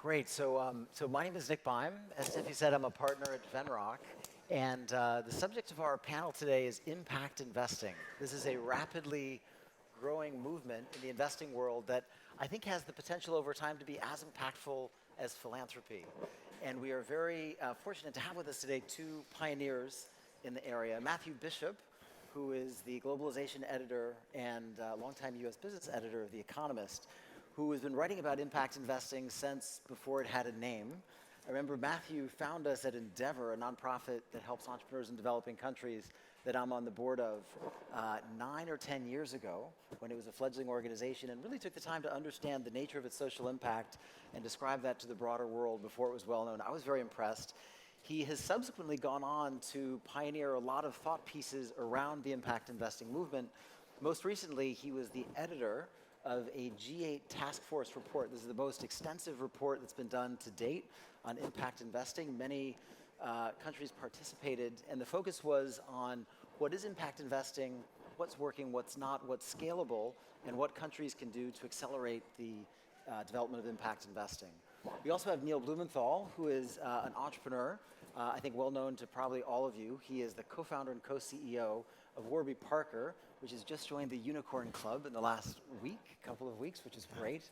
Great. So my name is Nick Beim. As Tiffany said, I'm a partner at Venrock. And the subject of our panel today is impact investing. This is a rapidly growing movement in the investing world that I think has the potential over time to be as impactful as philanthropy. And we are very fortunate to have with us today two pioneers in the area. Matthew Bishop, who is the globalization editor and longtime US business editor of The Economist, who has been writing about impact investing since before it had a name. I remember Matthew found us at Endeavor, a nonprofit that helps entrepreneurs in developing countries that I'm on the board of 9 or 10 years ago when it was a fledgling organization, and really took the time to understand the nature of its social impact and describe that to the broader world before it was well known. I was very impressed. He has subsequently gone on to pioneer a lot of thought pieces around the impact investing movement. Most recently, he was the editor of a G8 task force report. This is the most extensive report that's been done to date on impact investing. Many countries participated, and the focus was on what is impact investing, what's working, what's not, what's scalable, and what countries can do to accelerate the development of impact investing. We also have Neil Blumenthal, who is an entrepreneur, I think well known to probably all of you. He is the co-founder and co-CEO of Warby Parker, which has just joined the Unicorn Club in the last couple of weeks, which is great.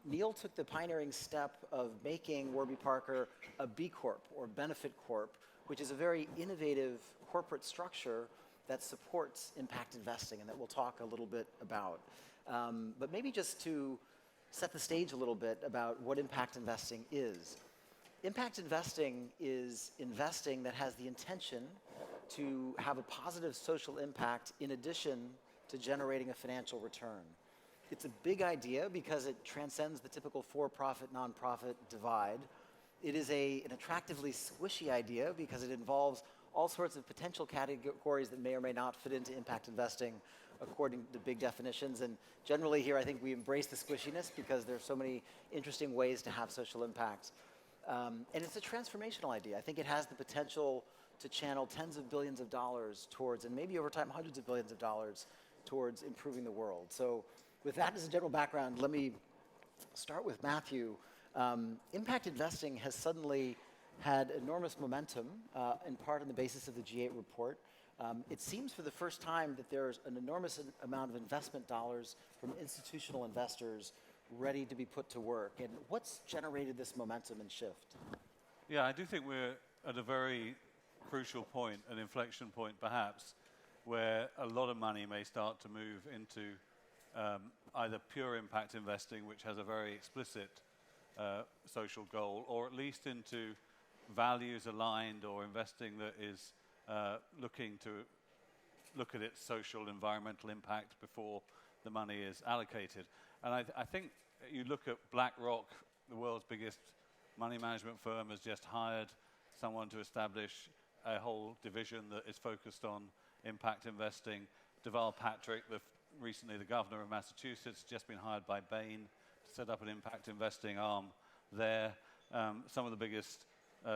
Neil took the pioneering step of making Warby Parker a B Corp, or Benefit Corp, which is a very innovative corporate structure that supports impact investing, and that we'll talk a little bit about. But maybe just to set the stage a little bit about what impact investing is. Impact investing is investing that has the intention to have a positive social impact in addition to generating a financial return. It's a big idea because it transcends the typical for-profit, nonprofit divide. It is an attractively squishy idea because it involves all sorts of potential categories that may or may not fit into impact investing according to big definitions. And generally here, I think we embrace the squishiness because there are so many interesting ways to have social impact. And it's a transformational idea. I think it has the potential to channel tens of billions of dollars towards, and maybe over time, hundreds of billions of dollars towards improving the world. So with that as a general background, let me start with Matthew. Impact investing has suddenly had enormous momentum, in part on the basis of the G8 report. It seems for the first time that there's an enormous amount of investment dollars from institutional investors ready to be put to work. And what's generated this momentum and shift? Yeah, I do think we're at a very crucial point, an inflection point perhaps, where a lot of money may start to move into either pure impact investing, which has a very explicit social goal, or at least into values aligned or investing that is looking to look at its social environmental impact before the money is allocated. And I think you look at BlackRock, the world's biggest money management firm, has just hired someone to establish a whole division that is focused on impact investing. Deval Patrick, recently the governor of Massachusetts, just been hired by Bain to set up an impact investing arm there. Some of the biggest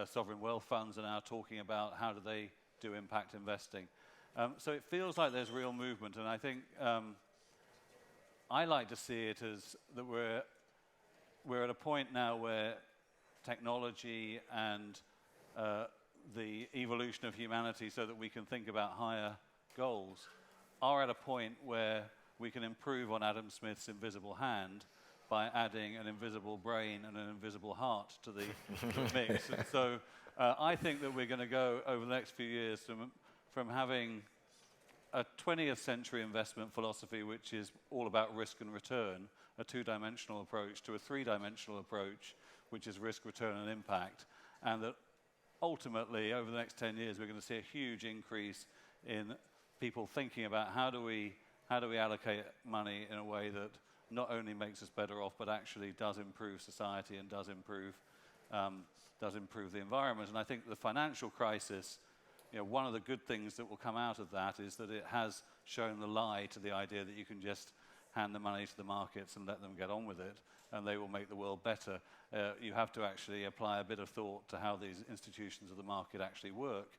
sovereign wealth funds are now talking about how do they do impact investing. So it feels like there's real movement, and I think I like to see it as that we're at a point now where technology and the evolution of humanity so that we can think about higher goals are at a point where we can improve on Adam Smith's invisible hand by adding an invisible brain and an invisible heart to the mix. And so I think that we're going to go over the next few years from having a 20th century investment philosophy, which is all about risk and return, a two-dimensional approach, to a three-dimensional approach, which is risk, return, and impact. And that ultimately, over the next 10 years, we're going to see a huge increase in people thinking about how do we allocate money in a way that not only makes us better off, but actually does improve society and does improve the environment. And I think the financial crisis, one of the good things that will come out of that is that it has shown the lie to the idea that you can just hand the money to the markets and let them get on with it, and they will make the world better. You have to actually apply a bit of thought to how these institutions of the market actually work.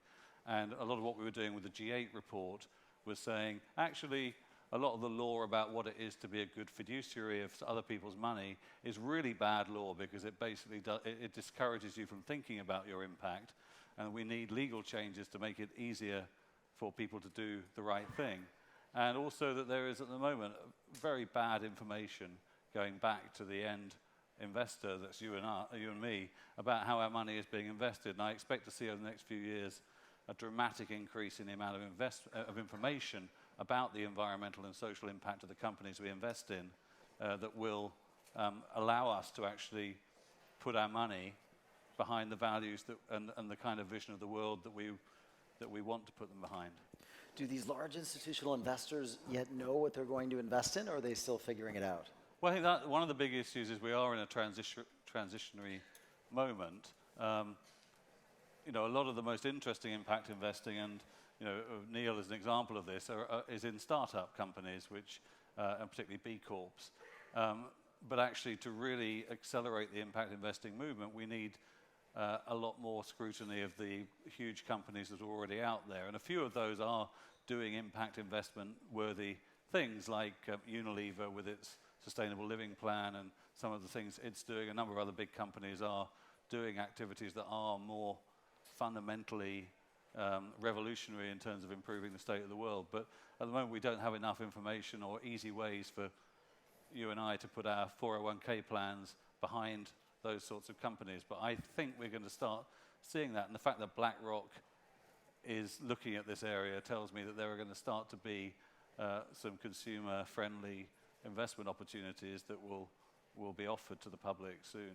And a lot of what we were doing with the G8 report was saying, actually, a lot of the law about what it is to be a good fiduciary of other people's money is really bad law, because it basically it discourages you from thinking about your impact, and we need legal changes to make it easier for people to do the right thing. And also that there is at the moment very bad information going back to the end investor, that's you and me, about how our money is being invested. And I expect to see over the next few years a dramatic increase in the amount of information about the environmental and social impact of the companies we invest in that will allow us to actually put our money behind the values and the kind of vision of the world that we want to put them behind. Do these large institutional investors yet know what they're going to invest in, or are they still figuring it out? Well, I think that one of the big issues is we are in a transitionary moment. A lot of the most interesting impact investing, and Neil is an example of this, is in startup companies, and particularly B Corps. But actually, to really accelerate the impact investing movement, we need a lot more scrutiny of the huge companies that are already out there. And a few of those are doing impact investment worthy things, like Unilever with its sustainable living plan and some of the things it's doing. A number of other big companies are doing activities that are more fundamentally revolutionary in terms of improving the state of the world. But at the moment, we don't have enough information or easy ways for you and I to put our 401k plans behind those sorts of companies. But I think we're going to start seeing that. And the fact that BlackRock is looking at this area tells me that there are going to start to be some consumer-friendly investment opportunities that will be offered to the public soon.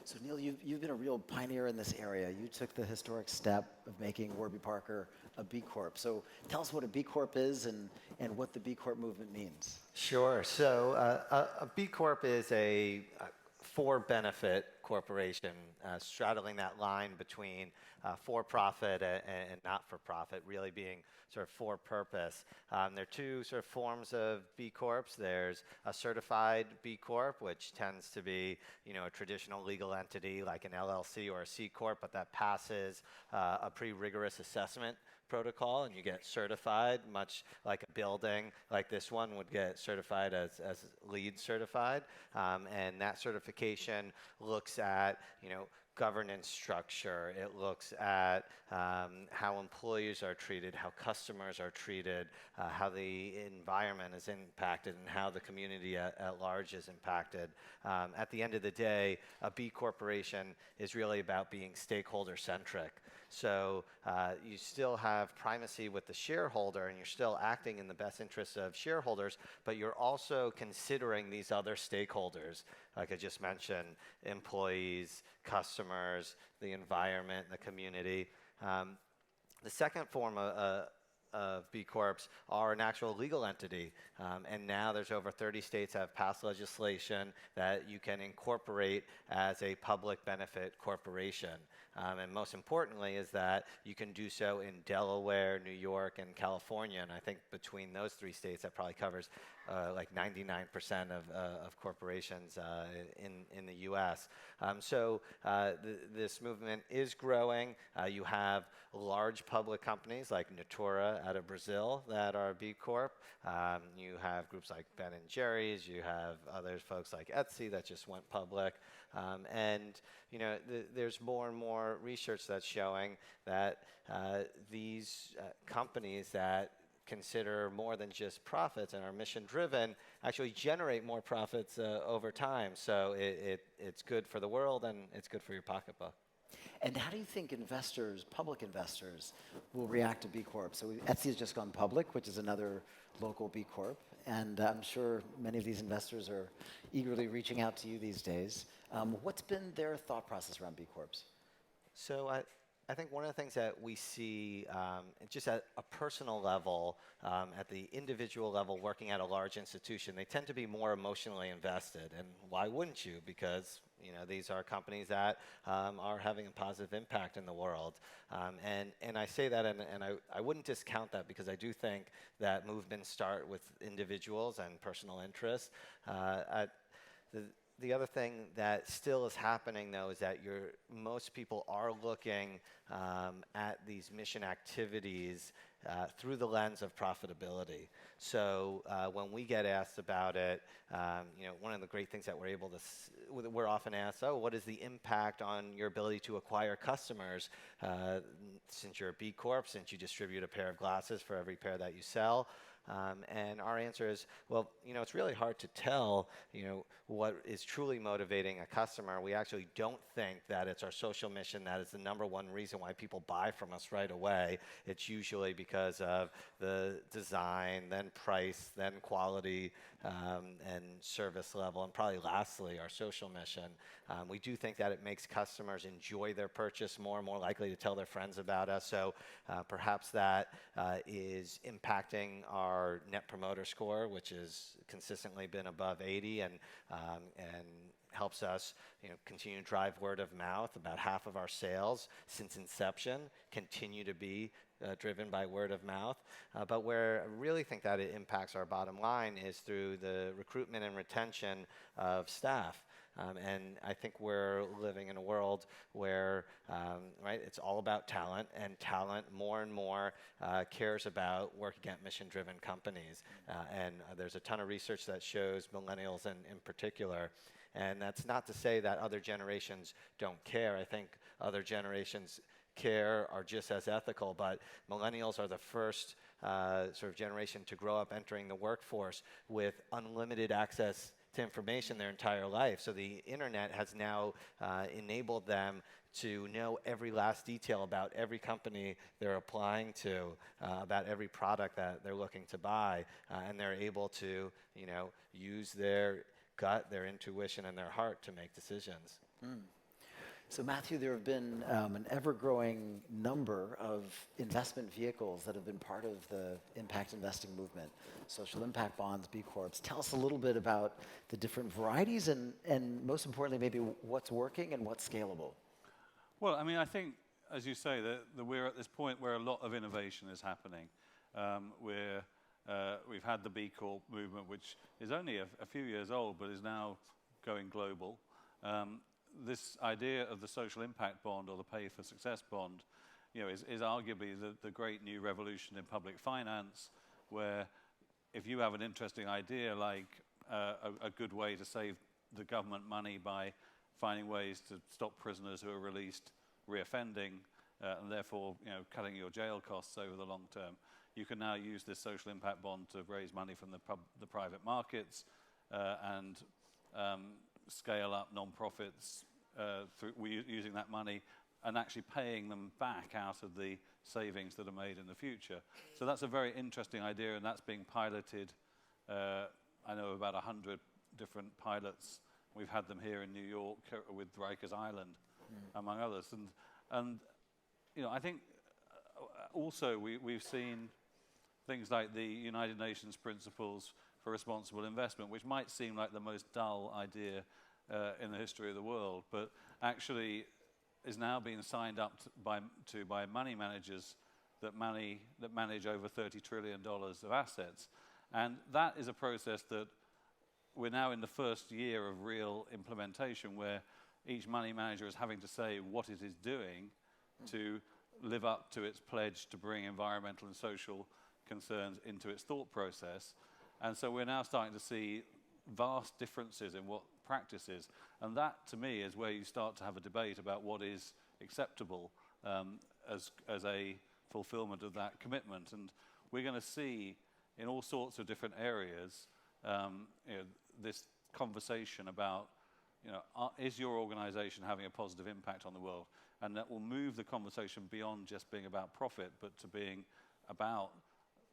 So Neil, you've been a real pioneer in this area. You took the historic step of making Warby Parker a B Corp. So tell us what a B Corp is and what the B Corp movement means. Sure. So a B Corp is a for-benefit corporation, straddling that line between for-profit and not-for-profit, really being sort of for-purpose. There are two sort of forms of B Corps. There's a certified B Corp, which tends to be, a traditional legal entity like an LLC or a C Corp, but that passes a pretty rigorous assessment protocol, and you get certified, much like a building like this one would get certified as LEED certified. And that certification looks at, governance structure. It looks at how employees are treated, how customers are treated, how the environment is impacted, and how the community at large is impacted. At the end of the day, a B corporation is really about being stakeholder-centric. So you still have primacy with the shareholder, and you're still acting in the best interests of shareholders, but you're also considering these other stakeholders, like I just mentioned, employees, customers, the environment, the community. The second form of B Corps are an actual legal entity. And now there's over 30 states have passed legislation that you can incorporate as a public benefit corporation. And most importantly is that you can do so in Delaware, New York, and California. And I think between those three states, that probably covers like 99% of corporations in the U.S. So this movement is growing. You have large public companies like Natura out of Brazil that are B Corp. You have groups like Ben & Jerry's. You have other folks like Etsy that just went public. And there's more and more research that's showing that these companies that consider more than just profits and are mission-driven actually generate more profits over time. So it's good for the world, and it's good for your pocketbook. And how do you think investors, public investors, will react to B Corp? So Etsy has just gone public, which is another local B Corp. And I'm sure many of these investors are eagerly reaching out to you these days. What's been their thought process around B Corps? So I think one of the things that we see just at a personal level, at the individual level, working at a large institution, they tend to be more emotionally invested. And why wouldn't you? Because these are companies that are having a positive impact in the world. And I say that, and I wouldn't discount that, because I do think that movements start with individuals and personal interests. the other thing that still is happening, though, is that most people are looking at these mission activities through the lens of profitability. So when we get asked about it, one of the great things that we're often asked, oh, what is the impact on your ability to acquire customers since you're a B Corp, since you distribute a pair of glasses for every pair that you sell? And our answer is, well, it's really hard to tell, what is truly motivating a customer. We actually don't think that it's our social mission that is the #1 reason why people buy from us right away. It's usually because of the design, then price, then quality, and service level, and probably lastly, our social mission. We do think that it makes customers enjoy their purchase more likely to tell their friends about us. So perhaps that is impacting our Net Promoter Score, which has consistently been above 80, and helps us continue to drive word of mouth. About half of our sales since inception continue to be driven by word of mouth. But where I really think that it impacts our bottom line is through the recruitment and retention of staff. And I think we're living in a world where, it's all about talent, and talent more and more cares about working at mission-driven companies. And there's a ton of research that shows millennials in particular. And that's not to say that other generations don't care. I think other generations care, are just as ethical, but millennials are the first sort of generation to grow up entering the workforce with unlimited access to information their entire life. So the internet has now enabled them to know every last detail about every company they're applying to, about every product that they're looking to buy, and they're able to, use their gut, their intuition, and their heart to make decisions. So Matthew, there have been an ever-growing number of investment vehicles that have been part of the impact investing movement, social impact bonds, B Corps. Tell us a little bit about the different varieties and most importantly, maybe what's working and what's scalable. Well, I think, as you say, that we're at this point where a lot of innovation is happening. We've had the B Corp movement, which is only a few years old, but is now going global. This idea of the social impact bond, or the pay for success bond, is arguably the great new revolution in public finance, where if you have an interesting idea, like a good way to save the government money by finding ways to stop prisoners who are released reoffending, and therefore cutting your jail costs over the long term, you can now use this social impact bond to raise money from the private markets and scale up non-profits through using that money and actually paying them back out of the savings that are made in the future. So that's a very interesting idea, and that's being piloted. I know about 100 different pilots. We've had them here in New York with Rikers Island, among others. And I think also we've seen things like the United Nations Principles for Responsible Investment, which might seem like the most dull idea in the history of the world, but actually is now being signed up by money managers that manage over $30 trillion of assets. And that is a process that we're now in the first year of real implementation, where each money manager is having to say what it is doing to live up to its pledge to bring environmental and social concerns into its thought process. And so we're now starting to see vast differences in what practice is. And that, to me, is where you start to have a debate about what is acceptable as a fulfillment of that commitment. And we're going to see in all sorts of different areas this conversation about, is your organization having a positive impact on the world? And that will move the conversation beyond just being about profit, but to being about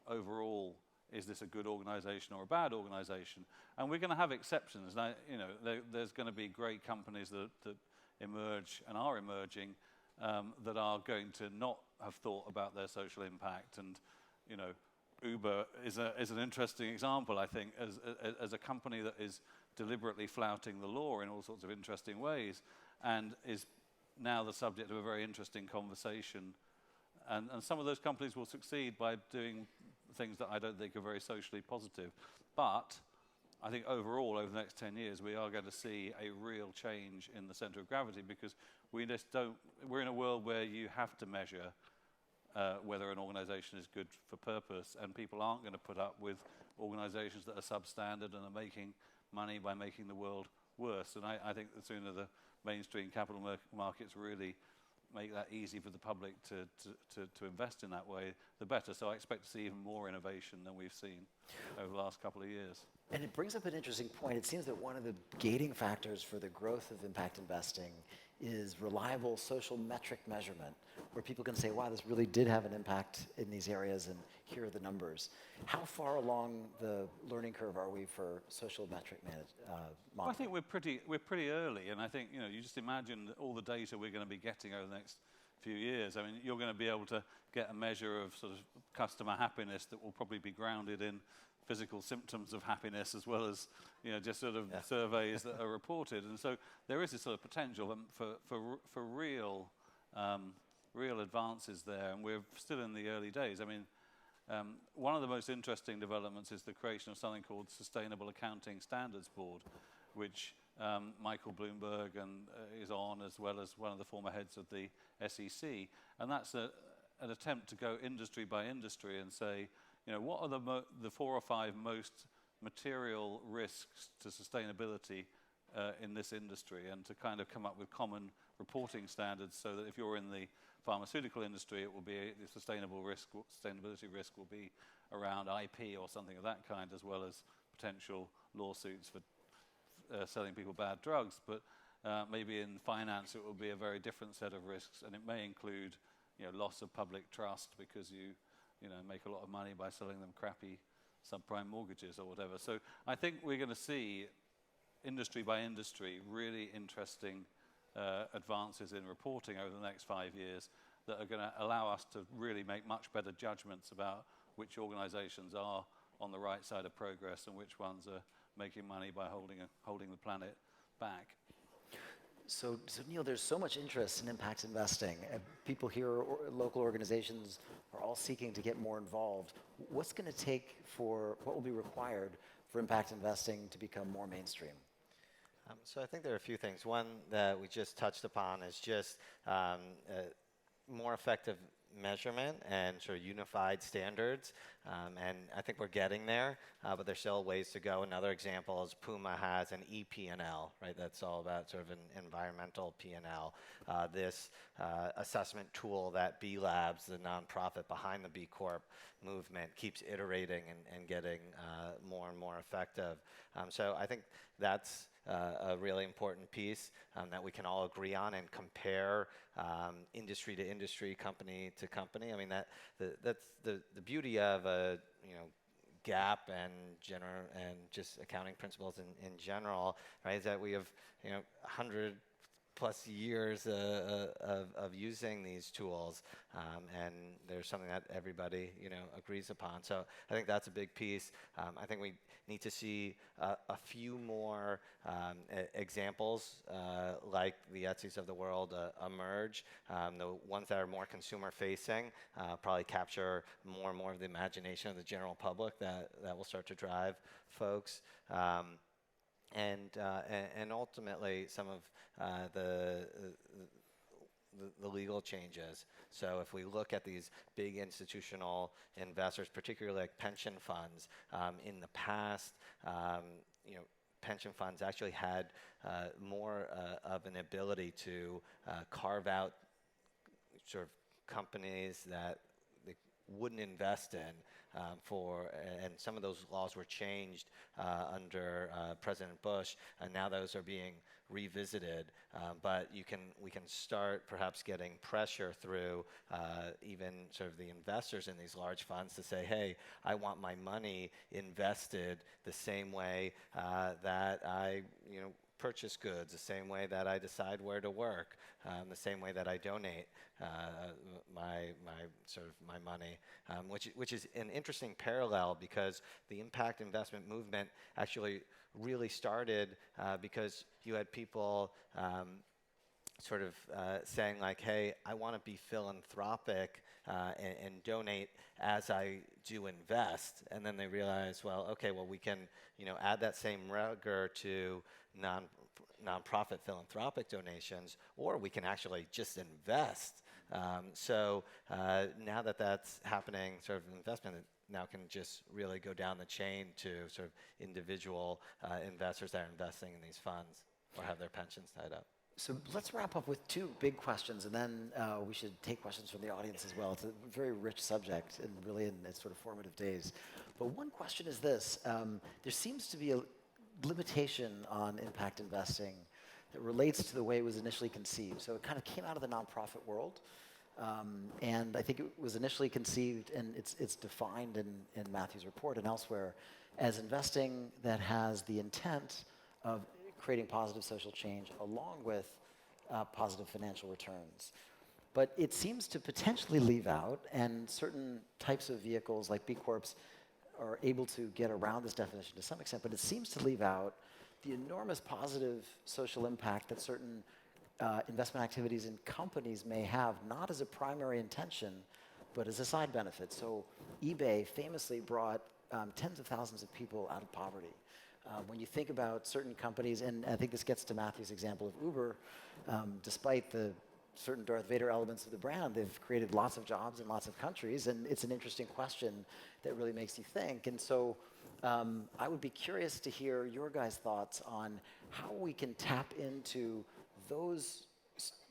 overall, is this a good organization or a bad organization? And we're going to have exceptions. Now, there's going to be great companies that emerge and are emerging that are going to not have thought about their social impact. And, Uber is an interesting example, I think, as a company that is deliberately flouting the law in all sorts of interesting ways, and is now the subject of a very interesting conversation. And some of those companies will succeed by doing things that I don't think are very socially positive. But I think overall, over the next 10 years, we are going to see a real change in the center of gravity because we just don't, we're in a world where you have to measure whether an organization is good for purpose, and people aren't going to put up with organizations that are substandard and are making money by making the world worse. And I think the sooner the mainstream capital markets really make that easy for the public to invest in that way, the better. So I expect to see even more innovation than we've seen over the last couple of years. And it brings up an interesting point. It seems that one of the gating factors for the growth of impact investing is reliable social metric measurement, where people can say, wow, this really did have an impact in these areas, and here are the numbers. How far along the learning curve are we for social metric modeling? Well, I think we're pretty early, and I think you just imagine all the data we're going to be getting over the next few years. I mean, you're going to be able to get a measure of sort of customer happiness that will probably be grounded in physical symptoms of happiness as well as just sort of surveys that are reported. And so there is this sort of potential for real advances there, and we're still in the early days. I mean, one of the most interesting developments is the creation of something called Sustainable Accounting Standards Board, which Michael Bloomberg is on, as well as one of the former heads of the SEC. And that's an attempt to go industry by industry and say, what are the 4 or 5 most material risks to sustainability in this industry, and to kind of come up with common reporting standards so that if you're in the pharmaceutical industry, it will be the sustainability risk will be around IP or something of that kind, as well as potential lawsuits for selling people bad drugs. But maybe in finance, it will be a very different set of risks, and it may include loss of public trust because you make a lot of money by selling them crappy subprime mortgages or whatever. So I think we're going to see, industry by industry, really interesting advances in reporting over the next 5 years that are going to allow us to really make much better judgments about which organizations are on the right side of progress and which ones are making money by holding the planet back. So Neil, there's so much interest in impact investing. People here, local organizations, are all seeking to get more involved. What's going to take what will be required for impact investing to become more mainstream? So I think there are a few things. One that we just touched upon is just more effective measurement and sort of unified standards, and I think we're getting there, but there's still ways to go. Another example is Puma has an EP&L, right? That's all about sort of an environmental P&L. This assessment tool that B Labs, the nonprofit behind the B Corp movement, keeps iterating and getting more and more effective. So I think that's a really important piece that we can all agree on and compare industry to industry, company to company. I mean, that's the beauty of a GAAP and just accounting principles in general, right? Is that we have 100+ years of using these tools, and there's something that everybody agrees upon. So I think that's a big piece. I think we need to see a few more examples like the Etsy's of the world emerge. The ones that are more consumer facing probably capture more and more of the imagination of the general public that will start to drive folks. And ultimately, some of the legal changes. So if we look at these big institutional investors, particularly like pension funds, in the past, pension funds actually had more of an ability to carve out sort of companies that they wouldn't invest in. And some of those laws were changed under President Bush, and now those are being revisited. But we can start perhaps getting pressure through even sort of the investors in these large funds to say, hey, I want my money invested the same way that I purchase goods, the same way that I decide where to work, the same way that I donate my money, which is an interesting parallel, because the impact investment movement actually really started because you had people sort of saying like, hey, I want to be philanthropic and donate as I do invest. And then they realize, well, okay, well, we can, add that same rigor to nonprofit philanthropic donations, or we can actually just invest. So now that that's happening, sort of investment now can just really go down the chain to sort of individual investors that are investing in these funds or have their pensions tied up. So let's wrap up with two big questions, and then we should take questions from the audience as well. It's a very rich subject and really in its sort of formative days. But one question is this. There seems to be a limitation on impact investing that relates to the way it was initially conceived. So it kind of came out of the nonprofit world. And I think it was initially conceived, and it's defined in Matthew's report and elsewhere, as investing that has the intent of creating positive social change along with positive financial returns. But it seems to potentially leave out, and certain types of vehicles like B Corps are able to get around this definition to some extent, but it seems to leave out the enormous positive social impact that certain investment activities in companies may have, not as a primary intention, but as a side benefit. So eBay famously brought tens of thousands of people out of poverty. When you think about certain companies, and I think this gets to Matthew's example of Uber, despite the certain Darth Vader elements of the brand, they've created lots of jobs in lots of countries, and it's an interesting question that really makes you think. And so I would be curious to hear your guys' thoughts on how we can tap into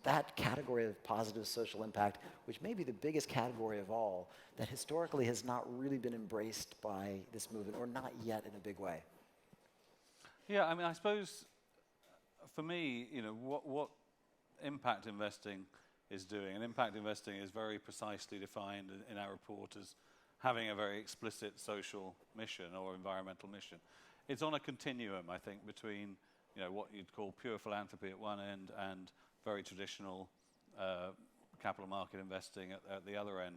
that category of positive social impact, which may be the biggest category of all, that historically has not really been embraced by this movement, or not yet in a big way. Yeah, I mean, I suppose for me, what impact investing is doing, and impact investing is very precisely defined in our report as having a very explicit social mission or environmental mission. It's on a continuum, I think, between what you'd call pure philanthropy at one end and very traditional capital market investing at the other end.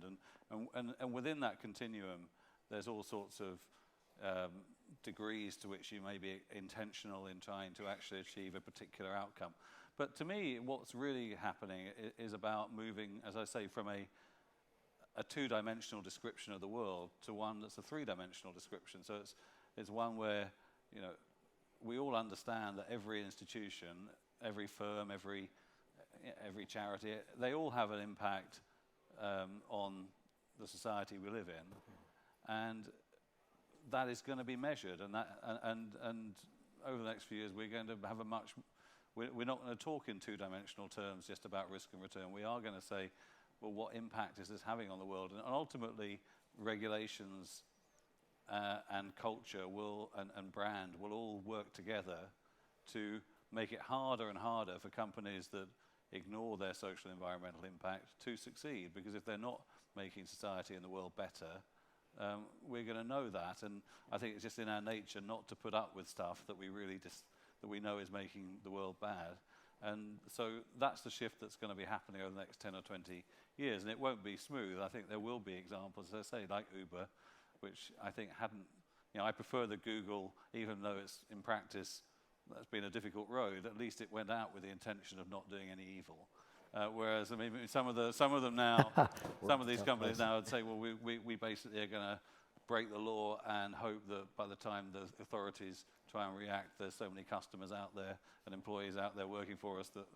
And within that continuum, there's all sorts of degrees to which you may be intentional in trying to actually achieve a particular outcome. But to me, what's really happening is about moving, as I say, from a two-dimensional description of the world to one that's a three-dimensional description. So it's one where, we all understand that every institution, every firm, every charity, they all have an impact on the society we live in, and that is going to be measured. And over the next few years, we're going to have we're not going to talk in two-dimensional terms just about risk and return. We are going to say, well, what impact is this having on the world? And ultimately, regulations and culture and brand will all work together to make it harder and harder for companies that ignore their social and environmental impact to succeed. Because if they're not making society and the world better, we're going to know that. And I think it's just in our nature not to put up with stuff that we know is making the world bad. And so that's the shift that's going to be happening over the next 10 or 20 years. And it won't be smooth. I think there will be examples, as I say, like Uber, which I think I prefer the Google, even though it's in practice, that's been a difficult road. At least it went out with the intention of not doing any evil. Whereas, I mean, some of them now, some of these companies now would say, well, we basically are going to break the law and hope that by the time the authorities try and react, there's so many customers out there and employees out there working for us that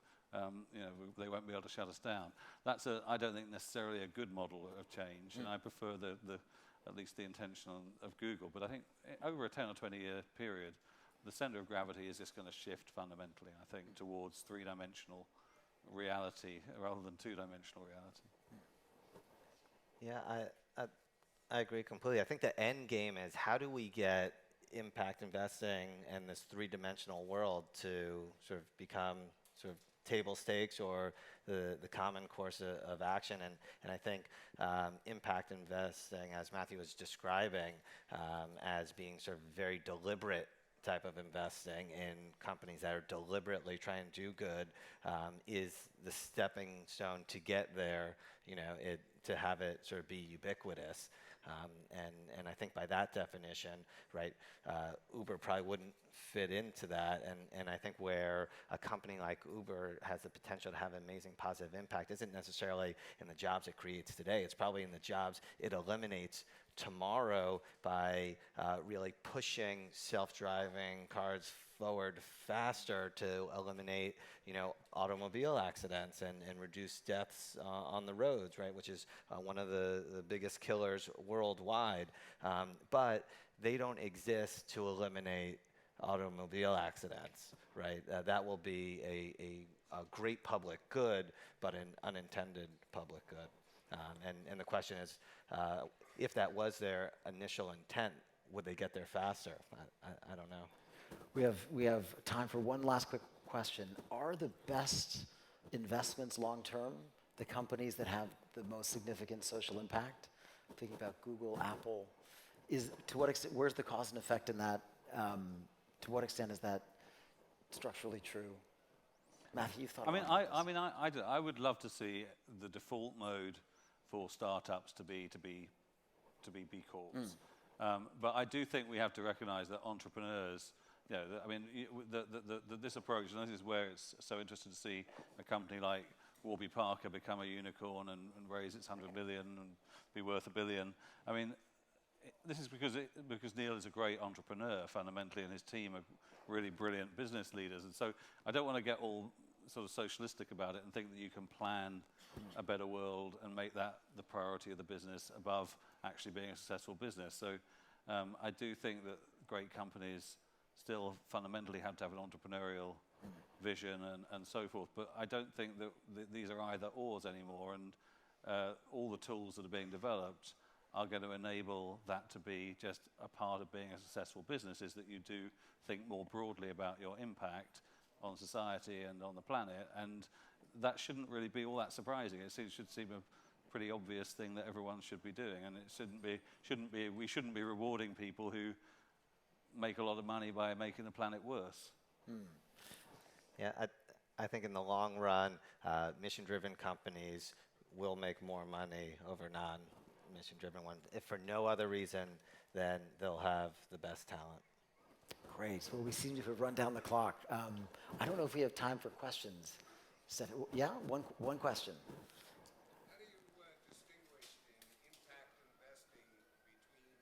they won't be able to shut us down. That's I don't think necessarily a good model of change, and I prefer at least the intention of Google. But I think over a 10 or 20 year period, the center of gravity is just going to shift fundamentally, I think, towards three-dimensional reality rather than two-dimensional reality. Yeah, I agree completely. I think the end game is how do we get impact investing and this three-dimensional world to sort of become sort of table stakes or the common course of action. And I think impact investing, as Matthew was describing, as being sort of very deliberate type of investing in companies that are deliberately trying to do good, is the stepping stone to get there, to have it sort of be ubiquitous. And I think by that definition, right, Uber probably wouldn't fit into that. And I think where a company like Uber has the potential to have an amazing positive impact isn't necessarily in the jobs it creates today. It's probably in the jobs it eliminates tomorrow by really pushing self-driving cars forward faster to eliminate, automobile accidents and reduce deaths on the roads, right? Which is one of the biggest killers worldwide. But they don't exist to eliminate automobile accidents, right? That will be a great public good, but an unintended public good. And the question is, if that was their initial intent, would they get there faster? I don't know. We have time for one last quick question. Are the best investments long-term the companies that have the most significant social impact? Thinking about Google, Apple. To what extent, where's the cause and effect in that? To what extent is that structurally true? Matthew, you've thought about this. I would love to see the default mode for startups to be B Corps. But I do think we have to recognize that entrepreneurs, this approach, and this is where it's so interesting to see a company like Warby Parker become a unicorn and raise its 100 million and be worth $1 billion. I mean, this is because Neil is a great entrepreneur fundamentally, and his team are really brilliant business leaders. And so I don't want to get all sort of socialistic about it and think that you can plan a better world and make that the priority of the business above actually being a successful business. So I do think that great companies still fundamentally have to have an entrepreneurial vision and so forth. But I don't think that these are either ors anymore. And all the tools that are being developed are going to enable that to be just a part of being a successful business, is that you do think more broadly about your impact on society and on the planet. And that shouldn't really be all that surprising. It should seem a pretty obvious thing that everyone should be doing. And it we shouldn't be rewarding people who make a lot of money by making the planet worse. Yeah, I think in the long run, mission-driven companies will make more money over non-mission-driven ones. If for no other reason, then they'll have the best talent. Great. Well, we seem to have run down the clock. I don't know if we have time for questions. Yeah, one question. How do you distinguish in impact investing between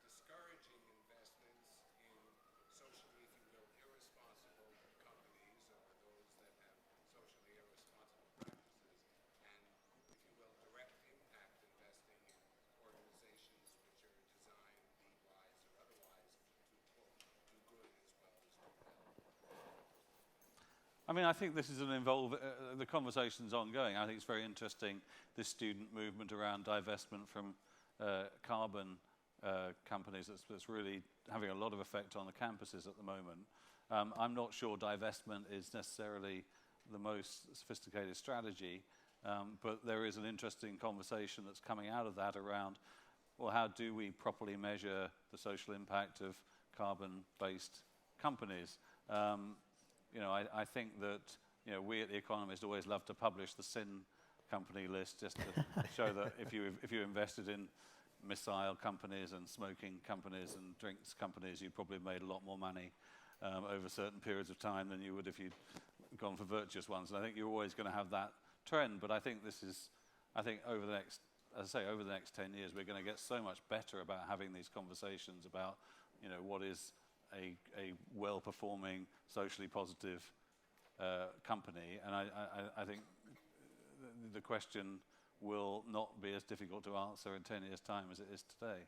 discouraging investments in socially, if you will, irresponsible companies or those that have socially irresponsible practices, and, if you will, direct impact investing in organizations which are designed, be wise or otherwise, to, quote, do good as well as do well? I mean, I think this is the conversation's ongoing. I think it's very interesting, this student movement around divestment from carbon companies that's really having a lot of effect on the campuses at the moment. I'm not sure divestment is necessarily the most sophisticated strategy, but there is an interesting conversation that's coming out of that around, well, how do we properly measure the social impact of carbon-based companies? I think that we at The Economist always love to publish the sin company list just to show that if you invested in missile companies and smoking companies and drinks companies, you probably made a lot more money over certain periods of time than you would if you'd gone for virtuous ones. And I think you're always going to have that trend. But I think over the next 10 years, we're going to get so much better about having these conversations about what is a well-performing, socially positive company. And I think the question will not be as difficult to answer in 10 years' time as it is today.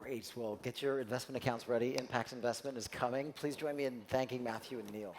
Great. Well, get your investment accounts ready. Impact investment is coming. Please join me in thanking Matthew and Neil.